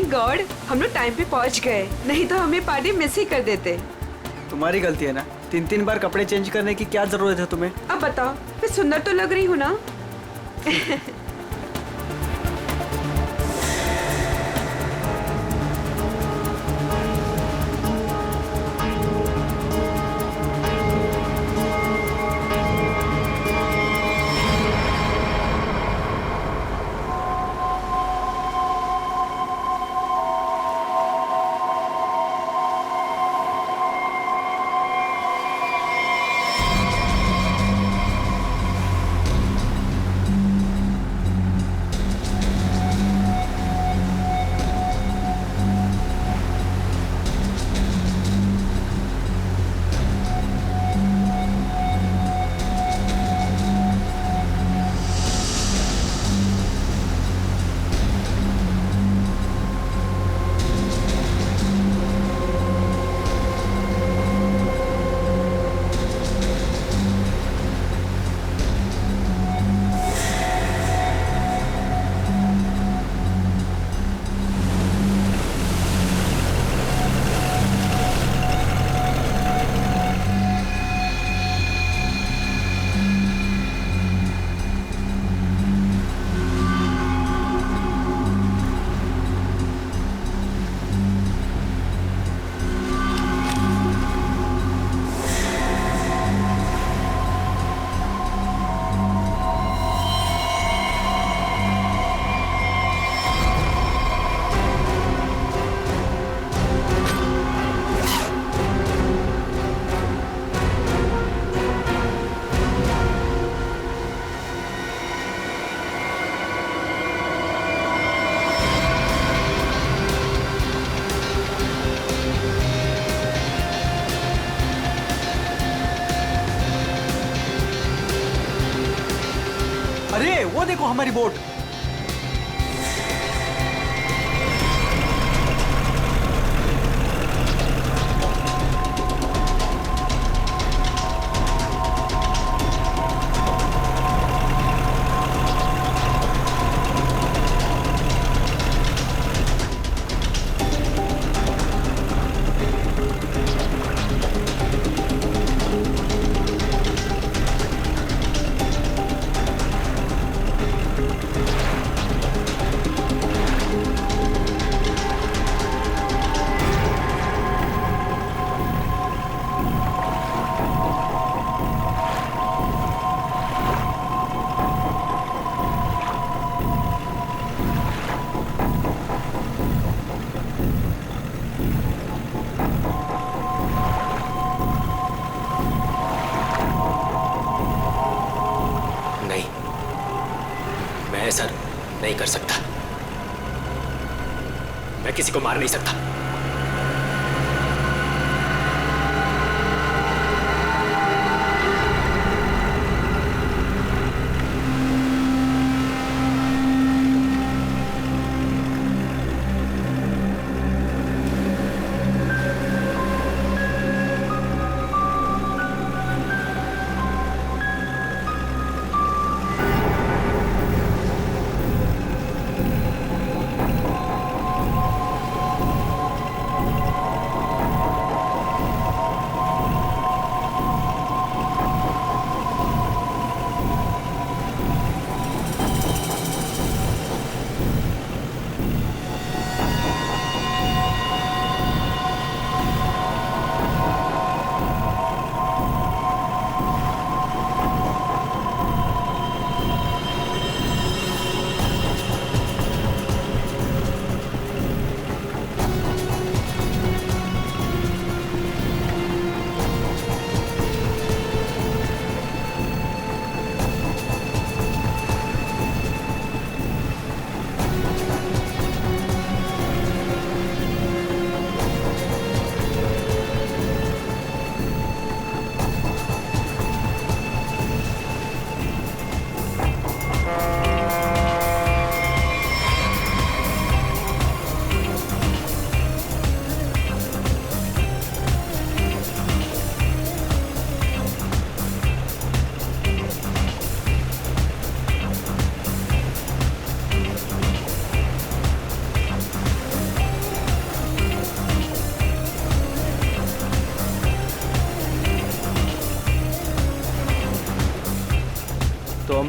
God, हम लोग time पे पहुंच गए, नहीं तो हमें पार्टी मिस ही कर देते। तुम्हारी गलती है ना, 3-3 बार कपड़े चेंज करने की क्या जरूरत है तुम्हें? अब बताओ, मैं सुंदर तो लग रही हूँ ना? अरे वो देखो हमारी बोट। ऐसा नहीं कर सकता। मैं किसी को मार नहीं सकता।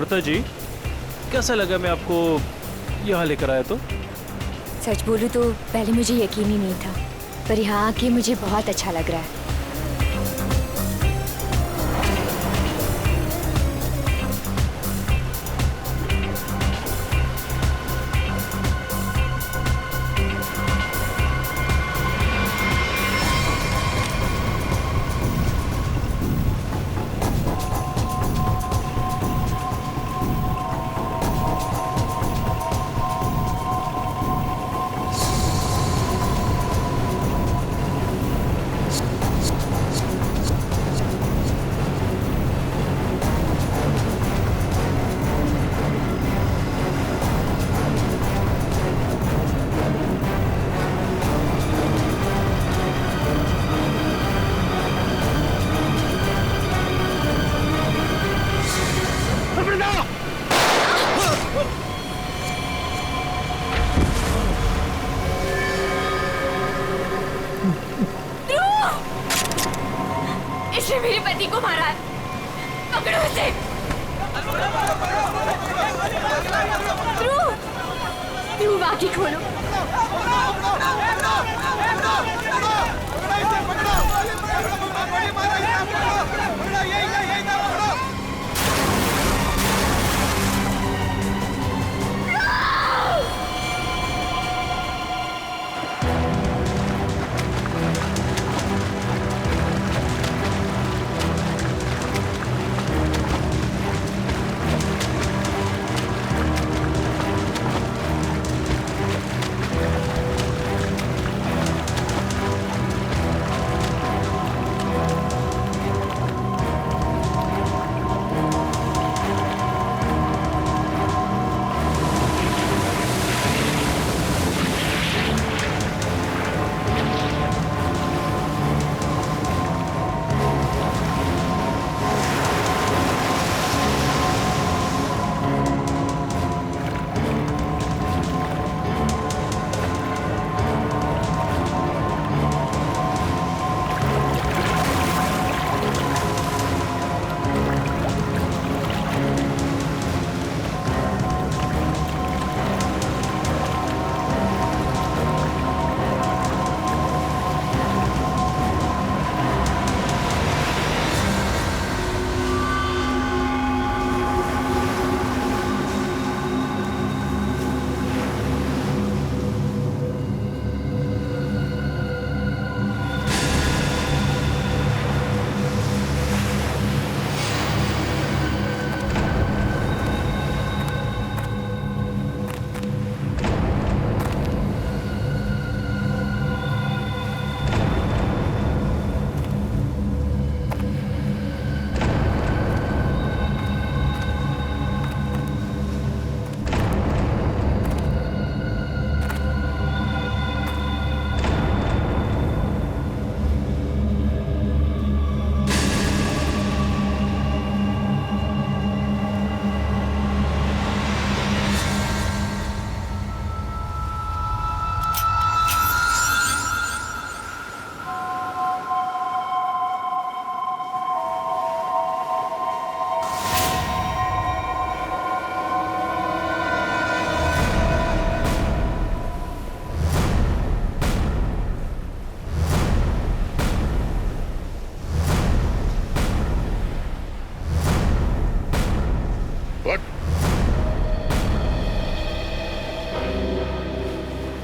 अमृता जी, कैसा लगा मैं आपको यहाँ लेकर आया तो? सच बोलूं तो पहले मुझे यकीन ही नहीं था, पर यहाँ आके मुझे बहुत अच्छा लग रहा है। इसने मेरे पति को मारा है, पकड़ो इसे। ध्रुव, आंखें खोलो।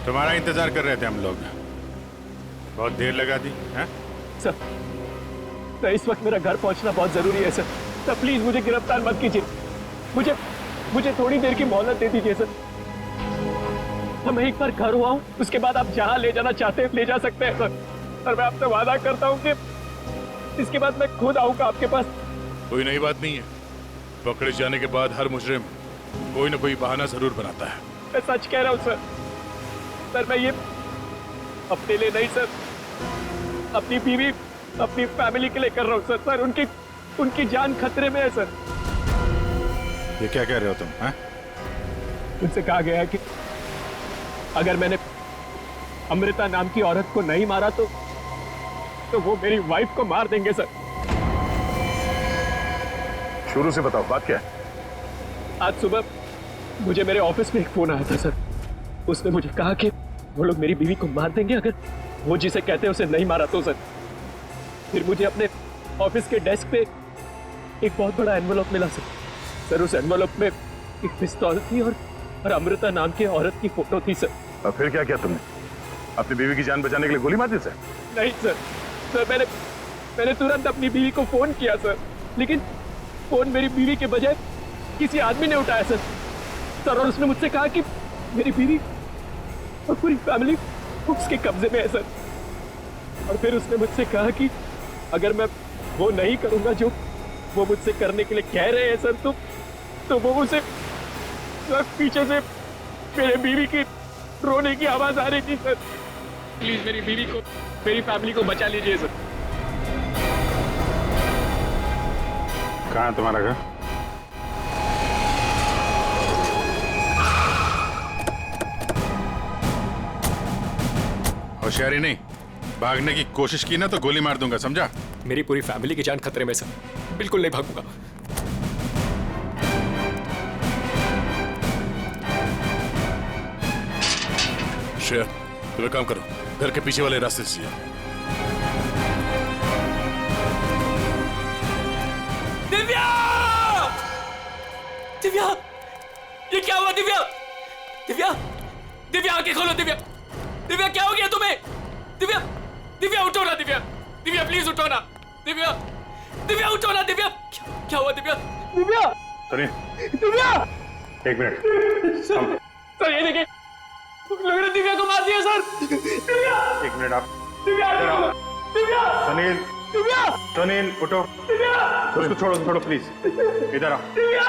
तुम्हारा इंतजार कर रहे थे हम लोग। बहुत देर लगा दी हैं? सर, इस वक्त मेरा घर पहुंचना बहुत जरूरी है सर। प्लीज मुझे गिरफ्तार मत कीजिए। मुझे थोड़ी देर की मोहलत दे दीजिए सर। मैं एक बार घर हुआ हूँ, उसके बाद आप जहाँ ले जाना चाहते हैं ले जा सकते हैं सर। और मैं आपसे वादा करता हूँ कि इसके बाद मैं खुद आऊंगा आपके पास। कोई नई बात नहीं है। पकड़े जाने के बाद हर मुजरिम कोई ना कोई बहाना जरूर बनाता है। मैं सच कह रहा हूँ सर। मैं ये अपने लिए नहीं सर, अपनी बीवी, अपनी फैमिली के लिए कर रहा हूँ सर। उनकी जान खतरे में है सर। ये क्या कह रहे हो तुम? हैं? उनसे कहा गया है कि अगर मैंने अमृता नाम की औरत को नहीं मारा तो वो मेरी वाइफ को मार देंगे सर। शुरू से बताओ, बात क्या है? आज सुबह मुझे मेरे ऑफिस में एक फोन आया था सर। उसने मुझे कहा कि वो लोग मेरी बीवी को मार देंगे अगर वो जिसे कहते हैं उसे नहीं मारा तो सर। फिर मुझे अपने ऑफिस के डेस्क पे एक बहुत बड़ा एनवेलप मिला सर। सर उस एनवेलप में एक पिस्तौल थी और अमृता नाम की औरत की फोटो थी सर। और फिर क्या किया तुमने? अपनी बीवी की जान बचाने के लिए गोली मार दी सर? नहीं सर, सर मैंने तुरंत अपनी बीवी को फोन किया सर, लेकिन फोन मेरी बीवी के बजाय किसी आदमी ने उठाया सर। सर और उसने मुझसे कहा कि मेरी बीवी और पूरी फैमिली उसके कब्जे में है सर। और फिर उसने मुझसे कहा कि अगर मैं वो नहीं करूंगा जो वो मुझसे करने के लिए कह रहे हैं सर, तो वो मुझसे पीछे से मेरे बीवी की रोने की आवाज आ रही थी सर। प्लीज मेरी बीवी को, मेरी फैमिली को बचा लीजिए सर। कहाँ है तुम्हारा घर? होशियारी नहीं, भागने की कोशिश की ना तो गोली मार दूंगा, समझा? मेरी पूरी फैमिली की जान खतरे में सर, बिल्कुल नहीं भागूंगा। श्रेया, तुम्हें काम करो, घर के पीछे वाले रास्ते से जाओ। दिव्या! दिव्या! ये क्या हुआ दिव्या? दिव्या! दिव्या आंखें खोलो दिव्या! दिव्या क्या हो गया तुम्हें? दिव्या! दिव्या उठो ना दिव्या! दिव्या प्लीज उठो ना! दिव्या! दिव्या उठो ना दिव्या! क्या हुआ दिव्या? दिव्या! सुनिए, दिव्या! एक मिनट। सर ये देखिए, लोगों ने दिव्या को मार दिया सर। दिव्या! एक मिनट आप। दिव्या! दिव्या! सुनील, दिव्या! सुनील उठो। दिव्या! उसको छोड़ो प्लीज। इधर आओ, दिव्या!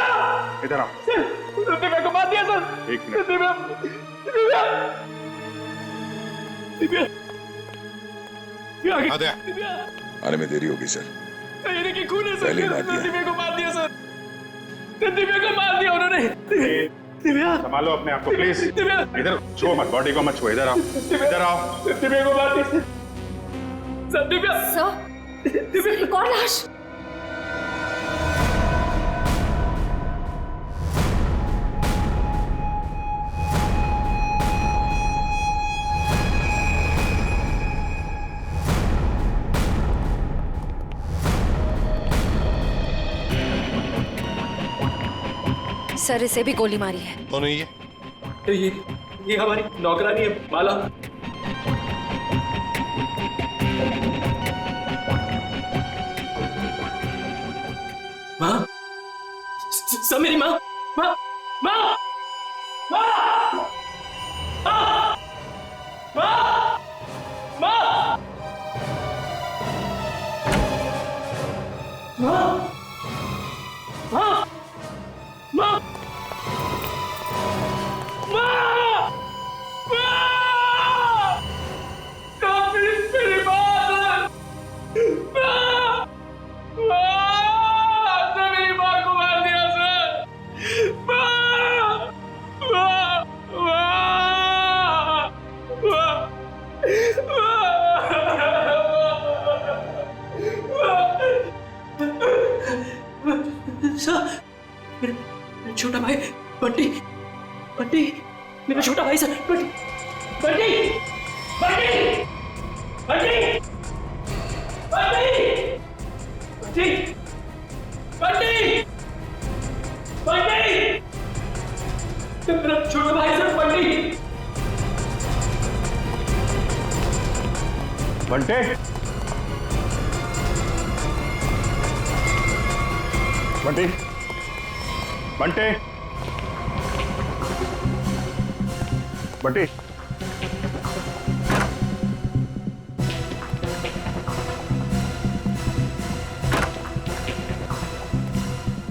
इधर आओ। सर दिव्या को मार दिया सर। एक मिनट। दिव्या! दिव्या! दिव्या! आद्या। दिव्या! आने में देरी होगी सर। सर ये देखिए खून है सर। पहले ही मार दिया। दिव्या को मार दिया सर। दिव्या को मार दिया उन्होंने। दिव्या! संभालो अपने आप को प्लीज। दिव्या! इधर छुओ मत, बॉडी को मत छुओ। इधर आओ, इधर आओ। दिव्या को मार दिया सर। दिव्या! सर, दिव्या कौन लाश? सर इसे भी गोली मारी है। कौन है ये? ये हमारी नौकरानी है माला। माँ, सब मेरी माँ, माँ, माँ, माँ, माँ, माँ, माँ, माँ, माँ, माँ, छोटा भाई बंटी, बंटी, मेरा छोटा भाई सर, बंटी, बंटी, बंटी, बंटी, बंटी, बंटी, बंटी, बंटी, मेरा छोटा भाई सर बंटी। बंटे, बंटी, बंटे, बंटी,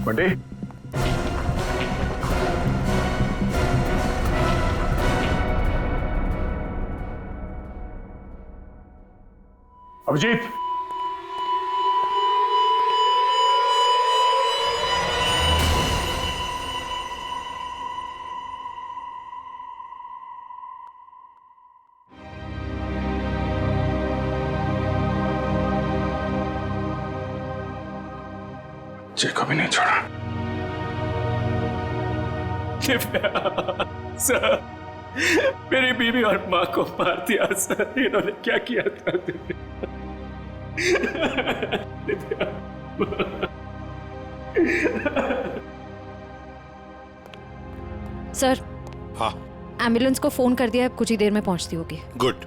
बंटी, अभिजीत, मुझे कभी नहीं छोड़ा। दिव्या सर, मेरी बीवी और माँ को मार दिया सर, इन्होंने क्या किया था दिव्या? दिव्या सर, हाँ एम्बुलेंस को फोन कर दिया है, कुछ ही देर में पहुंचती होगी। गुड।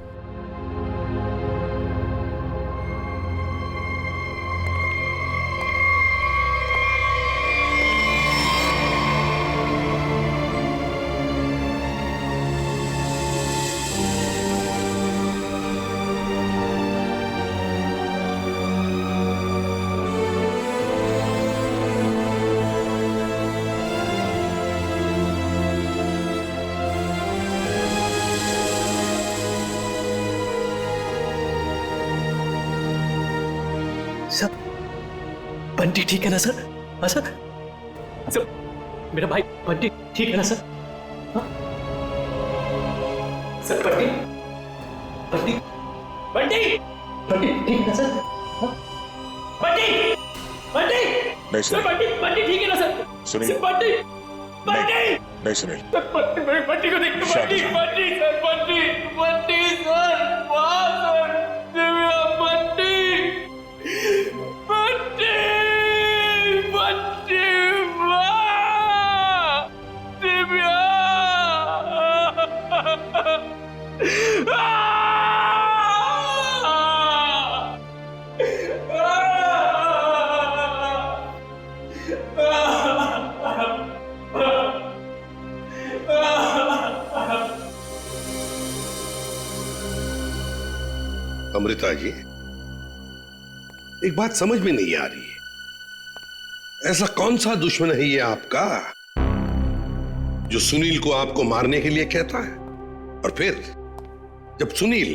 सर, बंटी ठीक है ना सर? हाँ सर, सर मेरा भाई बंटी ठीक है ना सर? हाँ? सर बंटी बंटी बंटी बंटी ठीक है ना सर? हाँ? बंटी बंटी नहीं सर, सुनील, बंटी बंटी ठीक है ना सर? सुनील। सर बंटी बंटी नहीं सुनील, सर, बंटी को देखो, शांत बंटी हो। बंटी सर, बंटी बंटी सर, वाह सर, दिव्या बंटी बंटी बंटी, वाह दिव्या। अमृता जी, एक बात समझ में नहीं आ रही है, ऐसा कौन सा दुश्मन है ये आपका जो सुनील को आपको मारने के लिए कहता है, और फिर जब सुनील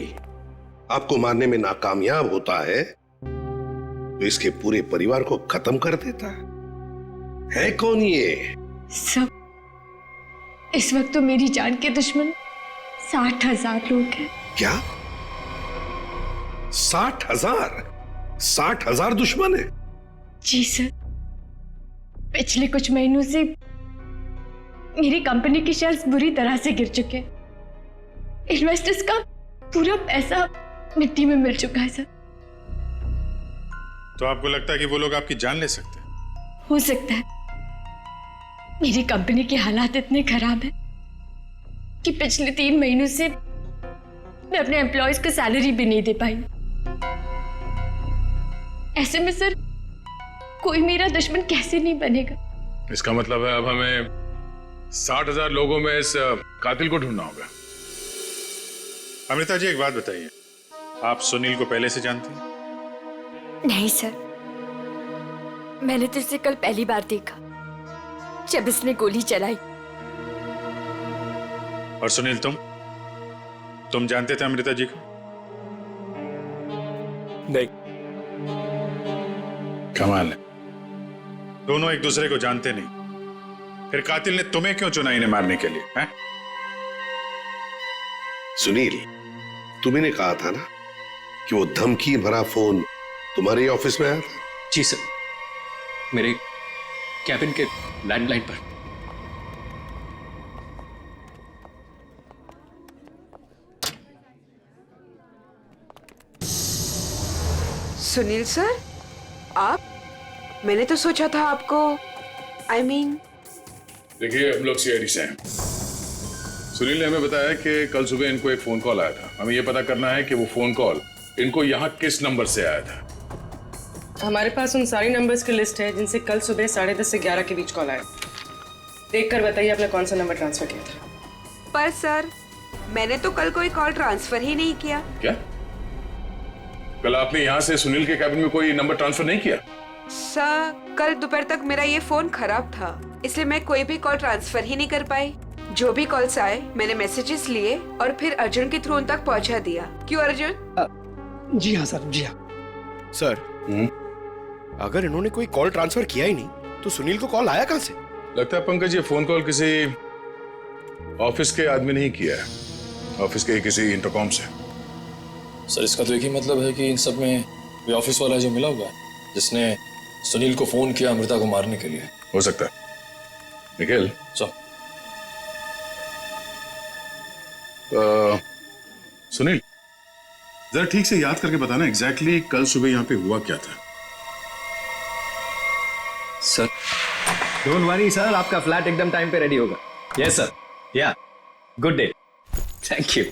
आपको मारने में नाकामयाब होता है तो इसके पूरे परिवार को खत्म कर देता है कौन ये? सब इस वक्त तो मेरी जान के दुश्मन 60,000 लोग हैं। क्या 60,000? 60,000 दुश्मन है? जी सर, पिछले कुछ महीनों से मेरी कंपनी के शेयर्स बुरी तरह से गिर चुके हैं। इन्वेस्टर्स का पूरा पैसा मिट्टी में मिल चुका है सर। तो आपको लगता है कि वो लोग आपकी जान ले सकते हैं? हो सकता है। मेरी कंपनी के हालात इतने खराब हैं कि पिछले 3 महीनों से मैं अपने एम्प्लॉयज को सैलरी भी नहीं दे पाई। ऐसे में सर कोई मेरा दुश्मन कैसे नहीं बनेगा? इसका मतलब है अब हमें 60,000 लोगों में इस कातिल को ढूंढना होगा। अमृता जी, एक बात बताइए, आप सुनील को पहले से जानती हैं? नहीं सर, मैंने तो इसे कल पहली बार देखा जब इसने गोली चलाई। और सुनील, तुम जानते थे अमृता जी को? नहीं। कमाल है, दोनों एक दूसरे को जानते नहीं, फिर कातिल ने तुम्हें क्यों चुना इन्हें मारने के लिए? हैं? सुनील, तुमने कहा था ना कि वो धमकी भरा फोन तुम्हारे ऑफिस में आया था? जी सर, मेरे कैबिन के लैंडलाइन पर। सुनील सर, आप? मैंने तो सोचा था आपको देखिए, हम लोग सीआईडी से हैं। सुनील ने हमें बताया कि कल सुबह इनको एक फोन कॉल आया था। हमें यह पता करना है कि वो फोन कॉल इनको यहाँ किस नंबर से आया था। हमारे पास उन सारी नंबर्स की लिस्ट है जिनसे कल सुबह 10:30 से 11 के बीच कॉल आया। देखकर बताइए आपने कौन सा नंबर ट्रांसफर किया था। पर सर, मैंने तो कल कोई कॉल ट्रांसफर ही नहीं किया। क्या? कल आपने यहाँ से सुनील के कैबिन में कोई नंबर ट्रांसफर नहीं किया? सर, कल दोपहर तक मेरा ये फोन खराब था, इसलिए मैं कोई भी कॉल ट्रांसफर ही नहीं कर पाई। जो भी कॉल्स आए मैंने मैसेजेस लिए और फिर अर्जुन के थ्रू उन तक पहुंचा दिया। क्यों अर्जुन? जी हाँ सर, जी हाँ सर। अगर इन्होंने कोई कॉल ट्रांसफर किया ही नहीं तो सुनील को कॉल आया कहां से? लगता है पंकज ये फोन कॉल किसी ऑफिस के आदमी ने ही किया है, ऑफिस के किसी इंटरकॉम से। सर, इसका तो एक ही मतलब है कि इन सब में कोई ऑफिस वाला जो मिला हुआ है जिसने सुनील को फोन किया अमृता को मारने के लिए। हो सकता है। निखिल, सर, सुनील, जरा ठीक से याद करके बताना एग्जैक्टली कल सुबह यहाँ पे हुआ क्या था। सर डोंट वरी सर, आपका फ्लैट एकदम टाइम पे रेडी होगा। यस सर, या good day, thank you.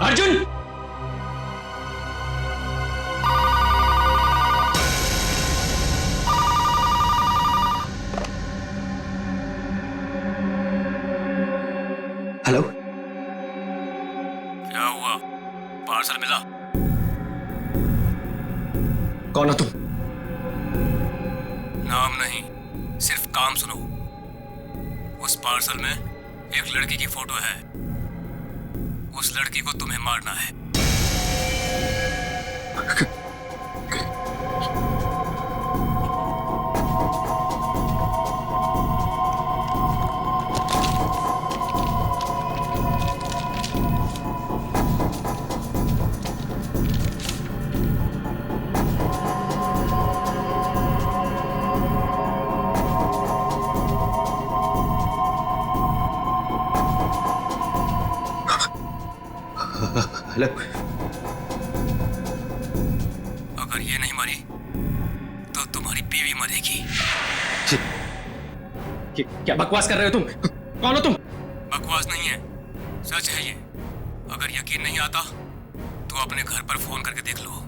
Arjun, hello, क्या हुआ? पार्सल मिला? कौन हो तुम? नाम नहीं, सिर्फ काम सुनो। उस पार्सल में एक लड़की की फोटो है। उस लड़की को तुम्हें मारना है। हेलो, अगर ये नहीं मरी तो तुम्हारी बीवी मरेगी। क्या बकवास कर रहे हो तुम? कौन हो तुम? बकवास नहीं है, सच है ये। अगर यकीन नहीं आता तो अपने घर पर फोन करके देख लो।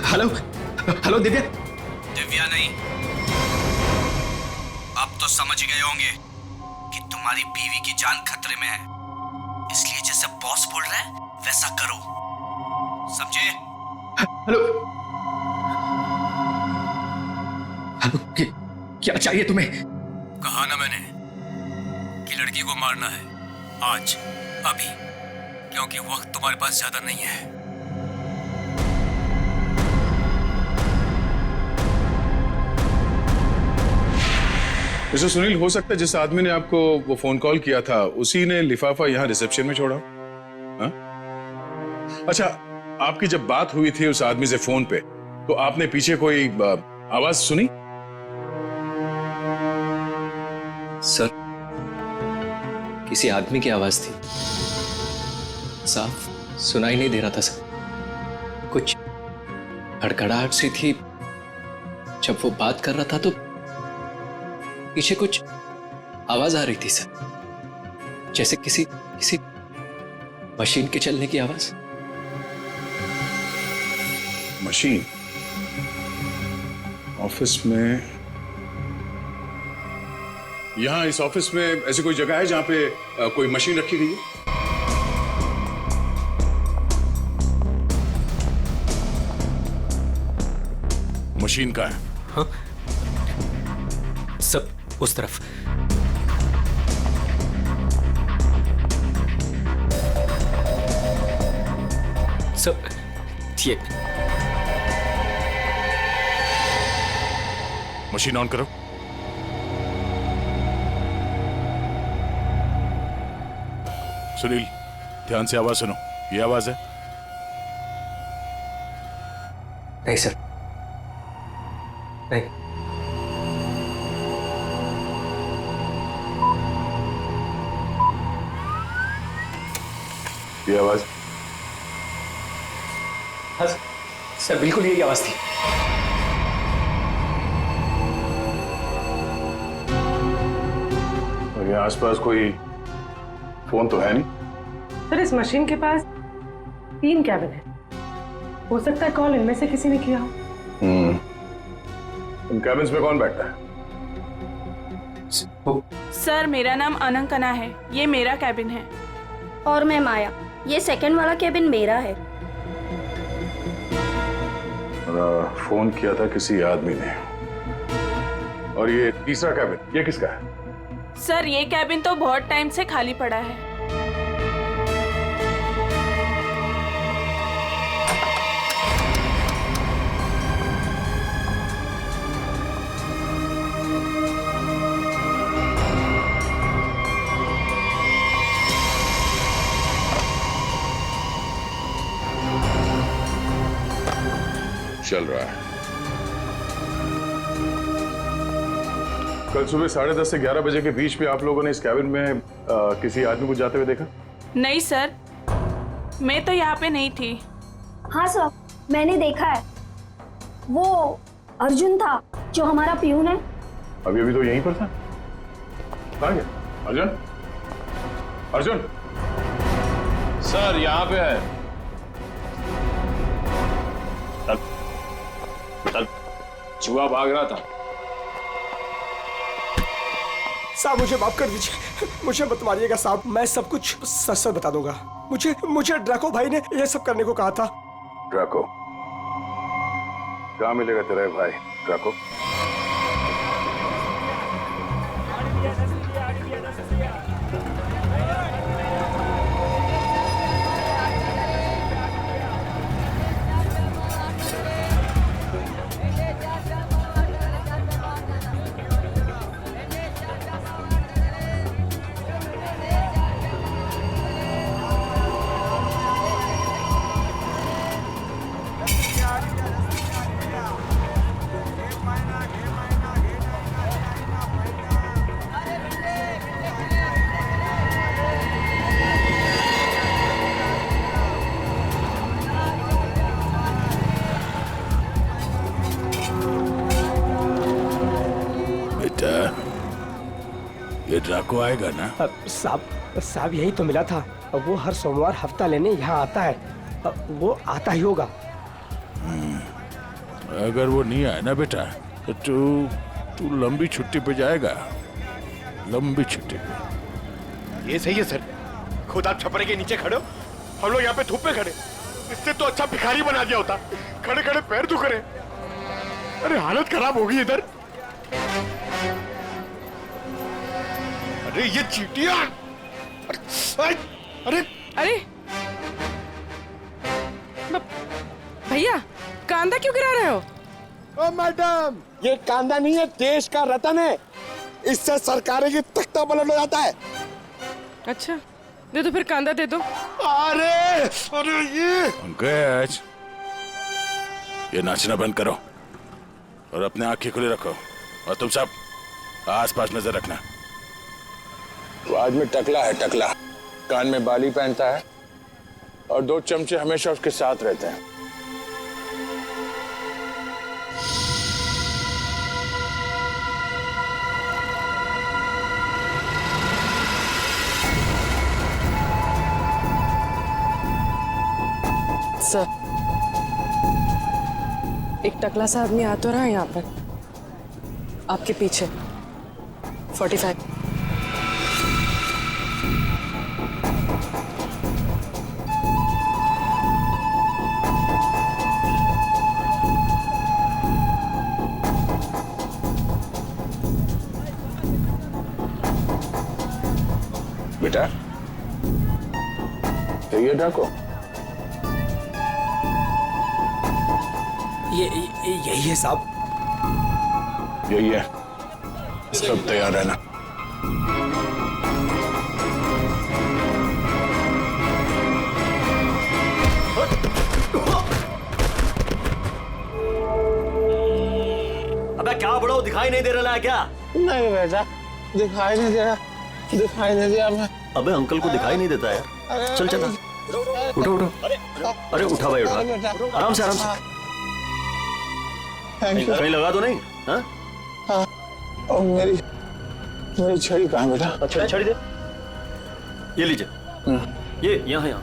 Hello, hello Divya. दिव्या नहीं, अब तो समझ गए होंगे कि तुम्हारी बीवी की जान खतरे में है, इसलिए जैसे बॉस बोल रहा है वैसा करो, समझे? हेलो, हेलो, क्या चाहिए तुम्हें? कहा ना मैंने कि लड़की को मारना है, आज, अभी, क्योंकि वक्त तुम्हारे पास ज्यादा नहीं है। मिस्टर सुनील, हो सकता है जिस आदमी ने आपको वो फोन कॉल किया था उसी ने लिफाफा यहाँ रिसेप्शन में छोड़ा। हा? अच्छा, आपकी जब बात हुई थी उस आदमी से फोन पे, तो आपने पीछे कोई आवाज सुनी? सर, किसी आदमी की आवाज थी, साफ सुनाई नहीं दे रहा था सर। कुछ हड़कड़ाहट सी थी। जब वो बात कर रहा था तो पीछे कुछ आवाज आ रही थी सर, जैसे किसी मशीन के चलने की आवाज। मशीन? ऑफिस में? यहां इस ऑफिस में ऐसी कोई जगह है जहां पे कोई मशीन रखी गई है? मशीन का है? हाँ? सब उस तरफ। सब ये मशीन ऑन करो। सुनील, ध्यान से आवाज सुनो। ये आवाज है? नहीं सर, नहीं। ये आवाज? हाँ सर, बिल्कुल यही आवाज थी। और ये आसपास कोई फोन तो है नहीं? सर, इस मशीन के पास 3 कैबिन है, हो सकता है कॉल इनमें से किसी ने किया हो। इन कैबिन्स में कौन बैठता है? सर मेरा नाम अनंकना है, ये मेरा कैबिन है। और मैं माया, ये सेकंड वाला कैबिन मेरा है। फोन किया था किसी आदमी ने। और ये तीसरा कैबिन, ये किसका है? सर ये कैबिन तो बहुत टाइम से खाली पड़ा है। चल रहा है। कल सुबह 10:30 से 11 बजे के बीच में आप लोगों ने इस कैबिन में किसी आदमी को जाते हुए देखा? नहीं सर, मैं तो यहाँ पे नहीं थी। हाँ सर, मैंने देखा है। वो अर्जुन था जो हमारा पियून है। अभी तो यहीं पर था। कहाँ गया? अर्जुन? अर्जुन? सर यहाँ पे है। चूहा भाग रहा था। साहब मुझे माफ कर दीजिए, मुझे मत मारिएगा साहब, मैं सब कुछ सच सच बता दूंगा। मुझे ड्रैको भाई ने ये सब करने को कहा था। ड्रैको? कहाँ मिलेगा तेरा भाई ड्रैको? ये ड्राको आएगा ना? साहब यही तो मिला था। वो हर सोमवार हफ्ता लेने यहाँ आता है। वो आता ही होगा। अगर वो नहीं आया ना बेटा तो तू लंबी छुट्टी पे जाएगा। लंबी छुट्टी पे। ये सही है सर। खुद आप छपरे के नीचे खड़े हो, हम लोग यहाँ पे धूप में खड़े। इससे तो अच्छा भिखारी बना दिया होता। खड़े खड़े पैर दुख रहे। अरे हालत खराब हो गई इधर। अरे ये चीटियां! अरे भैया कांदा क्यों गिरा रहे हो? ओ मैडम, ये कांदा नहीं है, देश का रतन है। इससे सरकारें की तख्ता पलट हो जाता है। अच्छा दे दो फिर, कांदा दे दो। अरे ये पंकज, ये नाचना बंद करो और अपने आंखें खुली रखो। और तुम सब आसपास नजर रखना। वो आदमी टकला है, टकला। कान में बाली पहनता है और 2 चमचे हमेशा उसके साथ रहते हैं। सर एक टकला सा आदमी आ तो रहा है यहाँ पर, आपके पीछे। 45। बेटा ये डाको, यही है साहब। यही है। सब तैयार रहना। अबे क्या बड़ो, दिखाई नहीं दे रहा है क्या? नहीं बेटा, दिखाई नहीं दे रहा, दिखाई नहीं दिया मैं। अबे अंकल को दिखाई नहीं देता यार। चल चल उठो उठो। अरे उठा भाई उठा, आराम से आराम से। कहीं लगा तो नहीं? हाँ? और मेरी छड़ी कहाँ बेटा? अच्छा छड़ी दे, ये लीजिए। ये यहाँ यहाँ।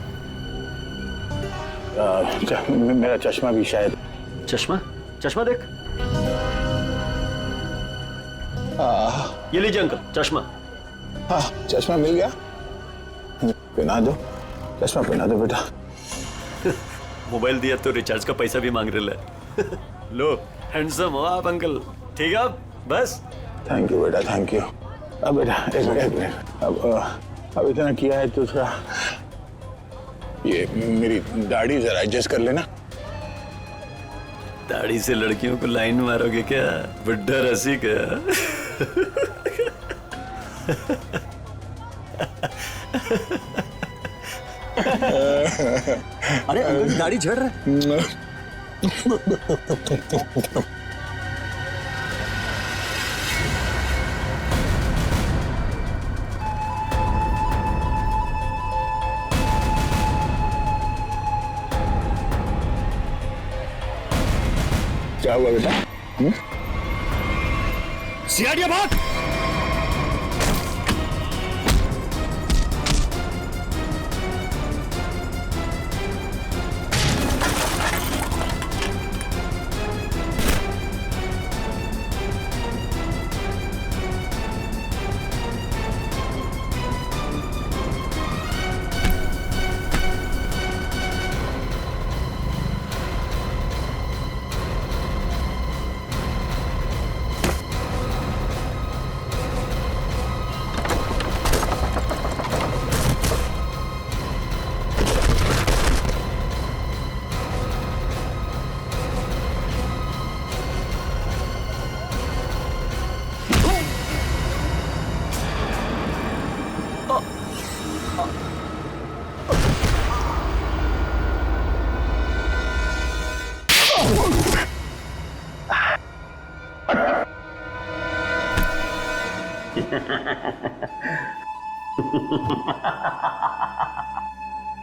मेरा चश्मा भी शायद। चश्मा? चश्मा देख। ये लीजिए अंकल चश्मा। हाँ चश्मा मिल गया, पहना दो, चश्मा पहना दो बेटा। मोबाइल दिया तो रिचार्ज का पैसा भी मांग रहे हैं। लो हैंडसम हो आप अंकल, ठीक है अब बस। थैंक यू बेटा, थैंक यू। अब बेटा एक मिनट, अब इतना किया है तो थोड़ा ये मेरी दाढ़ी जरा एडजस्ट कर लेना। दाढ़ी से लड़कियों को लाइन मारोगे क्या, बुड्ढा रसिक? अरे अंकल दाढ़ी झड़ रहा है। क्या हुआ बेटा? सियाड़िया भाग।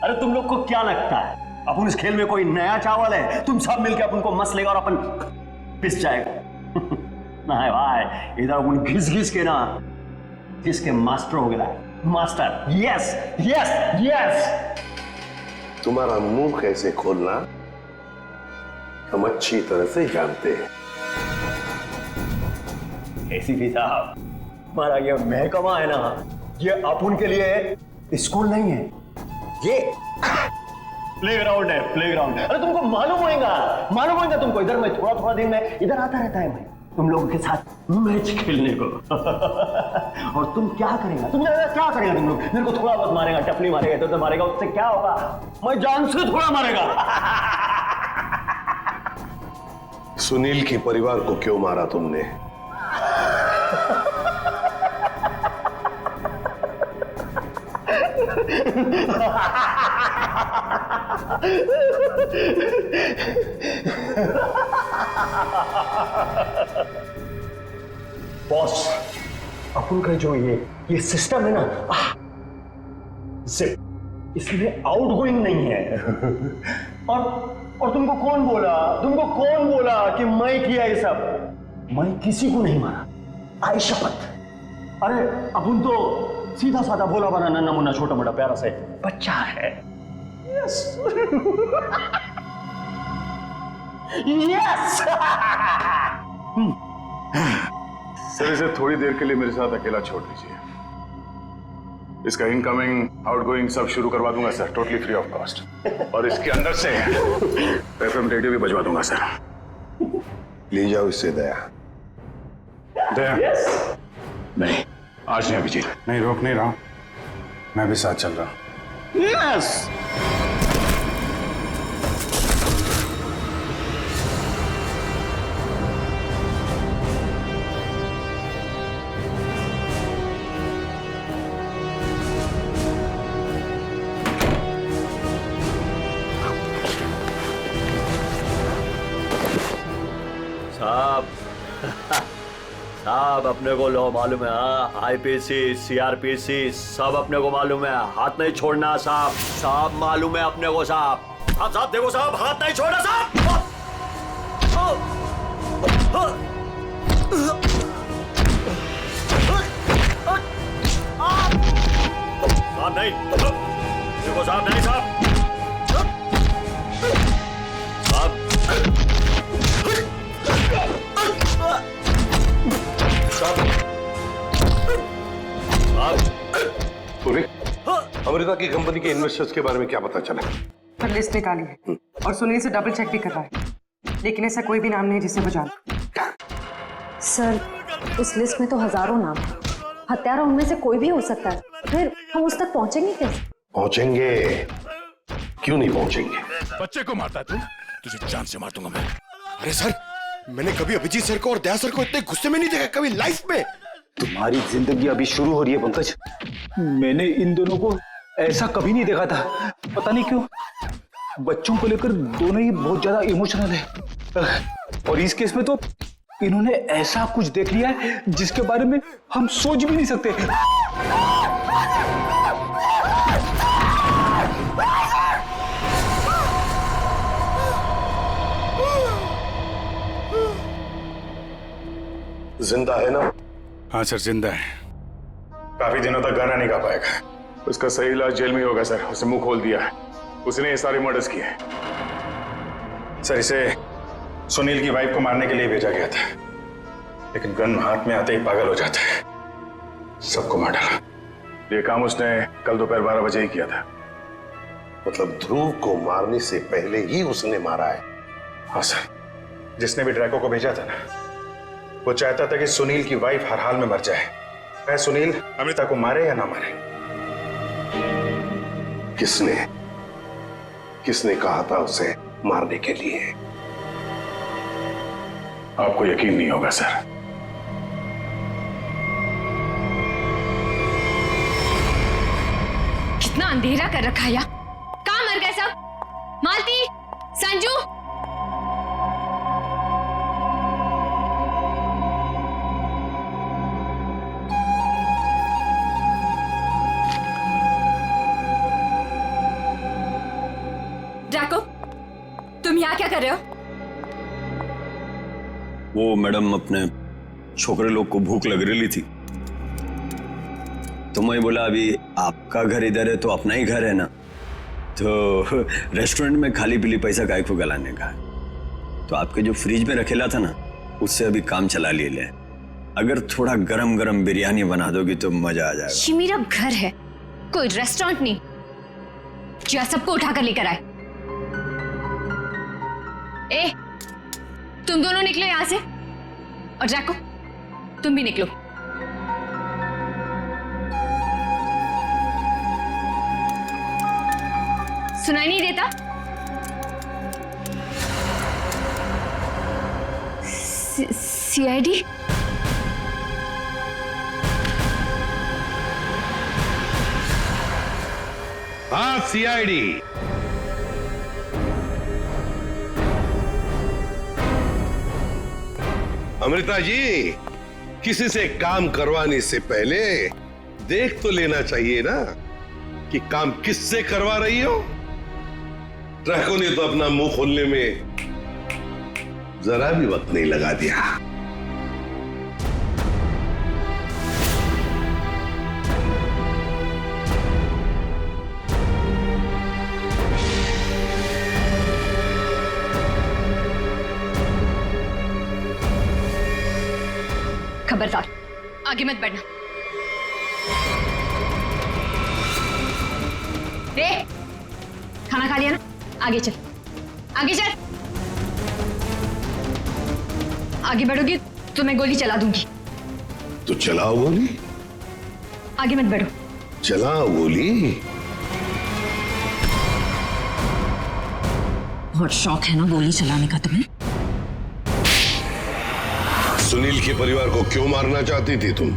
अरे तुम लोग को क्या लगता है अपन इस खेल में कोई नया चावल है? तुम सब मिलकर अपन को मस लेगा और अपन पिस जाएगा। ना है भाई, इधर अपन घिस घिस के ना जिसके मास्टर हो गया। Master, yes yes yes. तुम्हारा मुंह कैसे खोलना हम अच्छी तरह से जानते हैं। एसीपी साहब, हमारा ये महकमा है ना, ये अपन के लिए स्कूल नहीं है, ये प्लेग्राउंड है, प्लेग्राउंड। अरे तुमको मालूम होगा तुमको। इधर मैं थोड़ा थोड़ा दिन में इधर आता रहता है मैं तुम लोगों के साथ मैच खेलने को। और तुम क्या करेगा, तुम क्या करेगा? तुम लोग मेरे को थोड़ा बहुत मारेगा, टपली मारेगा, इधर मारेगा, उससे क्या होगा? मैं जान से थोड़ा मारेगा। सुनील के परिवार को क्यों मारा तुमने? बॉस, अपन का जो ये सिस्टम है ना, जिप, इसमें आउटगोइंग नहीं है। और तुमको कौन बोला कि मैं किया ये सब? मैं किसी को नहीं मारा, आई शपथ। अरे अपन तो सीधा साधा भोला बना नन्ना मुन्ना छोटा मोटा प्यारा से बच्चा है। Yes yes. सर इसे थोड़ी देर के लिए मेरे साथ अकेला छोड़ दीजिए। इसका इनकमिंग आउटगोइंग सब शुरू करवा दूंगा sir, totally free of cost. और इसके अंदर से एफएम रेडियो भी बजवा दूंगा सर। ले जाओ इससे दया। दया? नहीं, आज नहीं अभिजीत, नहीं रोक नहीं रहा हूं, मैं भी साथ चल रहा हूं। यस। साहब अपने को लो मालूम है, आईपीसी सीआरपीसी सब अपने को मालूम है, हाथ नहीं छोड़ना साहब। साहब मालूम है अपने को साहब। साहब देखो साहब, हाथ नहीं छोड़ना साहब। साहब नहीं, देखो साहब नहीं साहब। अमृता की कंपनी के इन्वेस्टर्स के बारे में क्या पता चला? पर लिस्ट निकाली है और सुनील से डबल चेक भी कर रहा है, लेकिन ऐसा कोई भी नाम नहीं है जिसे वो जाने। सर, उस लिस्ट में तो हजारों नाम है। हत्यारा उनमें से कोई भी हो सकता है। फिर हम उस तक पहुंचेंगे कैसे? पहुंचेंगे, क्यों नहीं पहुंचेंगे? बच्चे को मारता है तू? तुझे जान से मार दूंगा मैं। अरे सर, मैंने कभी अभिजीत सर को और दया सर को इतने गुस्से में नहीं देखा कभी लाइफ में। तुम्हारी जिंदगी अभी शुरू हो रही है पंकज। मैंने इन दोनों को ऐसा कभी नहीं देखा था। पता नहीं क्यों बच्चों को लेकर दोनों ही बहुत ज्यादा इमोशनल है, और इस केस में तो इन्होंने ऐसा कुछ देख लिया है जिसके बारे में हम सोच भी नहीं सकते। जिंदा है ना? हाँ सर, जिंदा है। काफी दिनों तक गाना नहीं गा पाएगा। उसका सही इलाज जेल में ही होगा सर। उसे मुंह खोल दिया है। उसने ये सारे मर्डर्स किए हैं सर। इसे सुनील की वाइफ को मारने के लिए भेजा गया था, लेकिन गन हाथ में आते ही पागल हो जाता है। सबको मार डाला। ये काम उसने कल दोपहर 12 बजे ही किया था। मतलब ध्रुव को मारने से पहले ही उसने मारा है? हाँ सर। जिसने भी ड्रैको को भेजा था ना, वो चाहता था कि सुनील की वाइफ हर हाल में मर जाए। मैं सुनील अमृता को मारे या ना मारे। किसने कहा था उसे मारने के लिए? आपको यकीन नहीं होगा सर। कितना अंधेरा कर रखा है। कहाँ मर गए सब? मालती, संजू, ड्रैको, तुम यहाँ क्या कर रहे हो? वो मैडम, अपने छोकरे लोग को भूख लग रही थी, तो मैं बोला अभी आपका घर इधर है तो अपना ही घर है ना, तो रेस्टोरेंट में खाली पीली पैसा काहे को गलाने का। तो आपके जो फ्रिज में रखेला था ना, उससे अभी काम चला ले। अगर थोड़ा गरम गरम बिरयानी बना दोगी तो मजा आ जाएगा। ये मेरा घर है, कोई रेस्टोरेंट नहीं। जो सबको उठाकर लेकर आए। ए, तुम दोनों निकलो यहां से, और जैको तुम भी निकलो। सुनाई नहीं देता? सीआईडी? हाँ, सीआईडी। अमृता जी, किसी से काम करवाने से पहले देख तो लेना चाहिए ना कि काम किससे करवा रही हो। ट्रैको ने तो अपना मुंह खोलने में जरा भी वक्त नहीं लगा दिया। खबरदार, आगे मत बढ़ना। रे, खाना खा लिया ना? आगे चल, आगे चल। आगे बढ़ोगी तो मैं गोली चला दूंगी। तो चलाओ गोली। आगे मत बढ़ो। चलाओ गोली। बहुत शौक है ना गोली चलाने का तुम्हें? सुनील के परिवार को क्यों मारना चाहती थी तुम?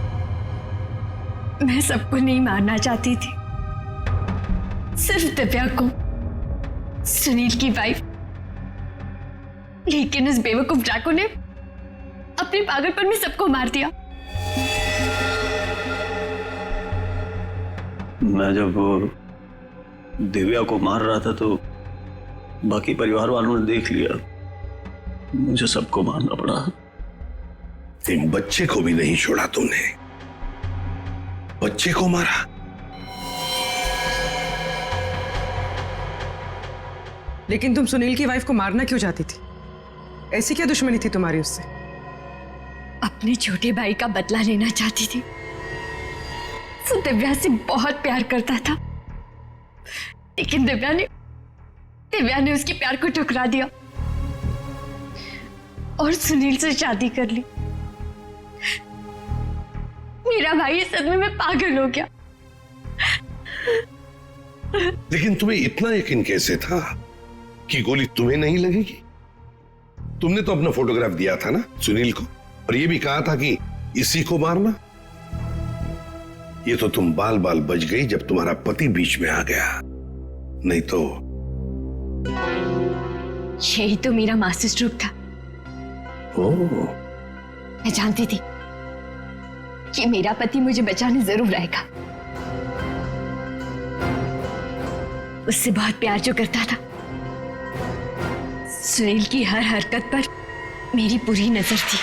मैं सबको नहीं मारना चाहती थी, सिर्फ दिव्या को, सुनील की वाइफ। लेकिन इस बेवकूफ ड्रैको ने अपने पागलपन में सबको मार दिया। मैं जब दिव्या को मार रहा था तो बाकी परिवार वालों ने देख लिया, मुझे सबको मारना पड़ा। एक बच्चे को भी नहीं छोड़ा तुमने, बच्चे को मारा। लेकिन तुम सुनील की वाइफ को मारना क्यों चाहती थी? ऐसी क्या दुश्मनी थी तुम्हारी उससे? अपने छोटे भाई का बदला लेना चाहती थी। वो दिव्या से बहुत प्यार करता था, लेकिन दिव्या ने उसके प्यार को ठुकरा दिया और सुनील से शादी कर ली। मेरा भाई इस सदमे में पागल हो गया। लेकिन तुम्हें इतना यकीन कैसे था कि गोली तुम्हें नहीं लगेगी? तुमने तो अपना फोटोग्राफ दिया था ना सुनील को, और ये भी कहा था कि इसी को मारना। ये तो तुम बाल बाल बच गई जब तुम्हारा पति बीच में आ गया, नहीं तो। यही तो मेरा मास्टर स्ट्रोक था। मैं जानती थी कि मेरा पति मुझे बचाने जरूर आएगा। उससे बहुत प्यार जो करता था, सुनील की हर हरकत पर मेरी पूरी नजर थी।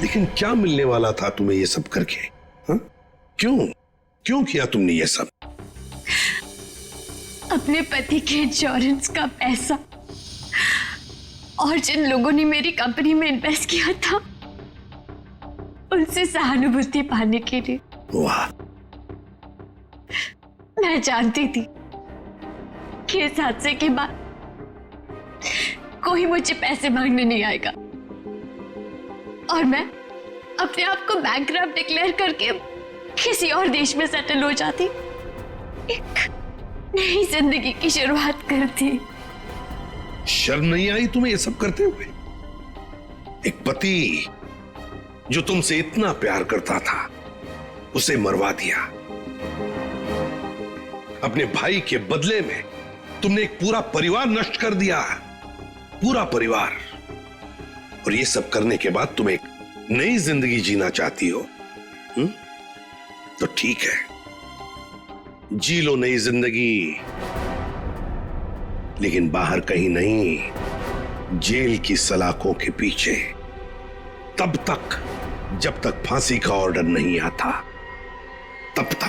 लेकिन क्या मिलने वाला था तुम्हें ये सब करके? हा? क्यों किया तुमने ये सब? अपने पति के इंश्योरेंस का पैसा और जिन लोगों ने मेरी कंपनी में इन्वेस्ट किया था उनसे सहानुभूति पाने के लिए। वाह। मैं जानती थी कि इस हादसे के बाद कोई मुझे पैसे मांगने नहीं आएगा और मैं अपने आप को बैंकरप्ट डिक्लेयर करके किसी और देश में सेटल हो जाती, एक नई जिंदगी की शुरुआत करती। शर्म नहीं आई तुम्हें ये सब करते हुए? एक पति जो तुमसे इतना प्यार करता था उसे मरवा दिया। अपने भाई के बदले में तुमने एक पूरा परिवार नष्ट कर दिया, पूरा परिवार। और ये सब करने के बाद तुम एक नई जिंदगी जीना चाहती हो? तो ठीक है, जी लो नई जिंदगी, लेकिन बाहर कहीं नहीं, जेल की सलाखों के पीछे, तब तक जब तक फांसी का ऑर्डर नहीं आता, तब तक।